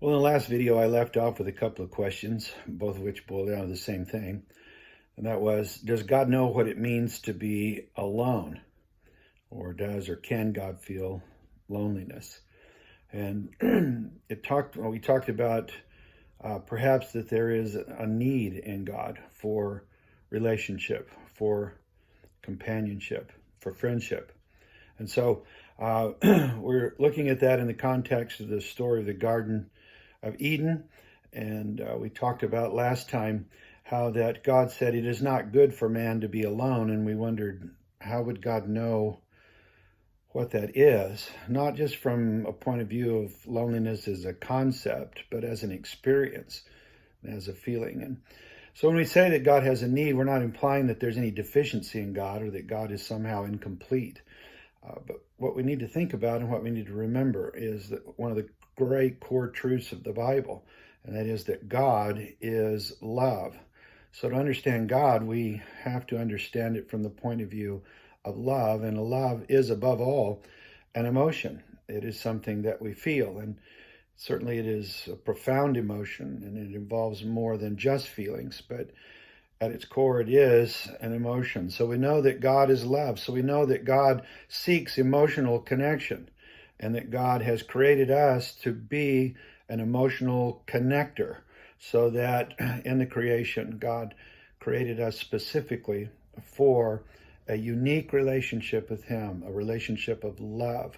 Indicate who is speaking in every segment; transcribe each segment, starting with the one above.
Speaker 1: Well, in the last video, I left off with a couple of questions, both of which boil down to the same thing. And that was, does God know what it means to be alone? Or does or can God feel loneliness? And we talked about perhaps that there is a need in God for relationship, for companionship, for friendship. And so we're looking at that in the context of the story of the Garden of Eden. And we talked about last time how that God said it is not good for man to be alone. And we wondered, how would God know what that is? Not just from a point of view of loneliness as a concept, but as an experience, as a feeling. And so when we say that God has a need, we're not implying that there's any deficiency in God or that God is somehow incomplete. But what we need to think about and what we need to remember is that one of the great core truths of the Bible, and that is that God is love. So to understand God, we have to understand it from the point of view of love, and love is above all an emotion. It is something that we feel, and certainly it is a profound emotion, and it involves more than just feelings, but at its core, it is an emotion. So we know that God is love. So we know that God seeks emotional connection and that God has created us to be an emotional connector. So that in the creation, God created us specifically for a unique relationship with Him, a relationship of love,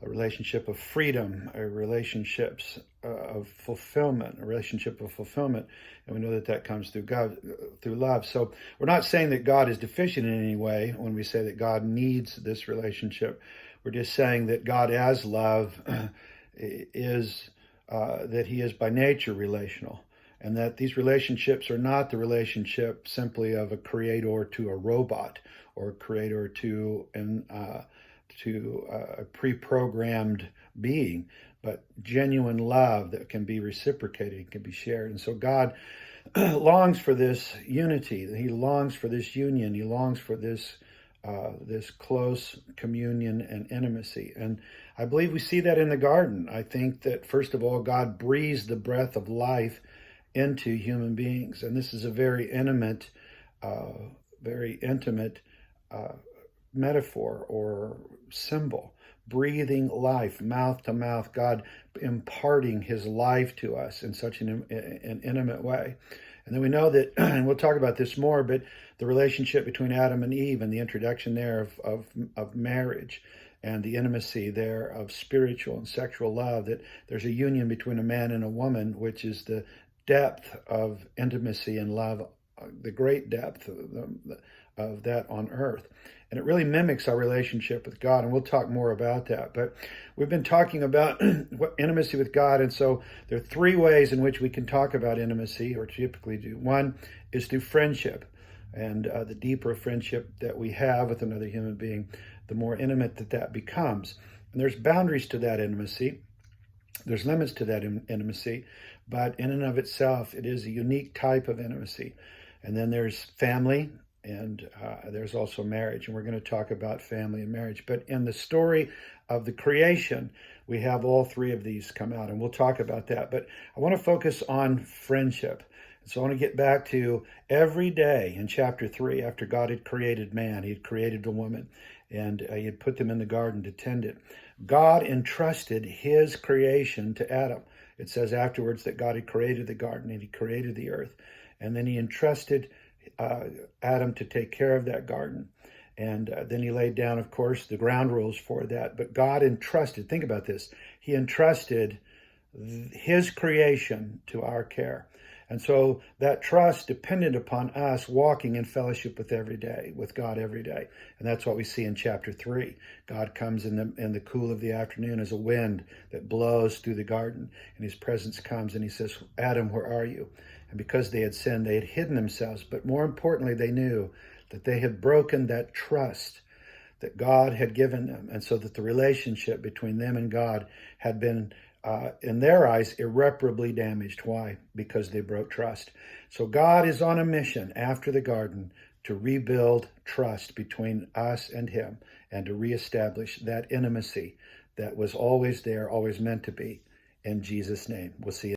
Speaker 1: a relationship of freedom, a relationships of fulfillment, a relationship of fulfillment, and we know that that comes through God, through love. So we're not saying that God is deficient in any way when we say that God needs this relationship. We're just saying that God, as love, is that He is by nature relational, and that these relationships are not the relationship simply of a creator to a robot or a creator to a pre-programmed being, but genuine love that can be reciprocated, can be shared. And so God longs for this unity. He longs for this union. He longs for this close communion and intimacy. And I believe we see that in the garden. I think that, first of all, God breathes the breath of life into human beings. And this is a very intimate metaphor or symbol, breathing life, mouth to mouth, God imparting His life to us in such an intimate way. And then we know that, and we'll talk about this more, but the relationship between Adam and Eve and the introduction there of marriage and the intimacy there of spiritual and sexual love, that there's a union between a man and a woman, which is the depth of intimacy and love, the great depth of that on earth. And it really mimics our relationship with God, and we'll talk more about that. But we've been talking about intimacy with God, and so there are three ways in which we can talk about intimacy, or typically do. One is through friendship, and the deeper friendship that we have with another human being, the more intimate that becomes. And there's boundaries to that intimacy. There's limits to that intimacy, but in and of itself, it is a unique type of intimacy. And then there's family, and there's also marriage, and we're going to talk about family and marriage. But in the story of the creation, we have all three of these come out, and we'll talk about that. But I want to focus on friendship. So I want to get back to every day in chapter 3, after God had created man, He had created the woman, and He had put them in the garden to tend it. God entrusted His creation to Adam. It says afterwards that God had created the garden and He created the earth, and then He entrusted Adam to take care of that garden. And then He laid down, of course, the ground rules for that. But God entrusted, think about this, He entrusted His creation to our care. And so that trust depended upon us walking in fellowship with God every day. And that's what we see in chapter 3. God comes in the cool of the afternoon as a wind that blows through the garden. And His presence comes and He says, Adam, where are you? And because they had sinned, they had hidden themselves. But more importantly, they knew that they had broken that trust that God had given them. And so that the relationship between them and God had been in their eyes, irreparably damaged. Why? Because they broke trust. So God is on a mission after the garden to rebuild trust between us and Him and to reestablish that intimacy that was always there, always meant to be in Jesus' name. We'll see you.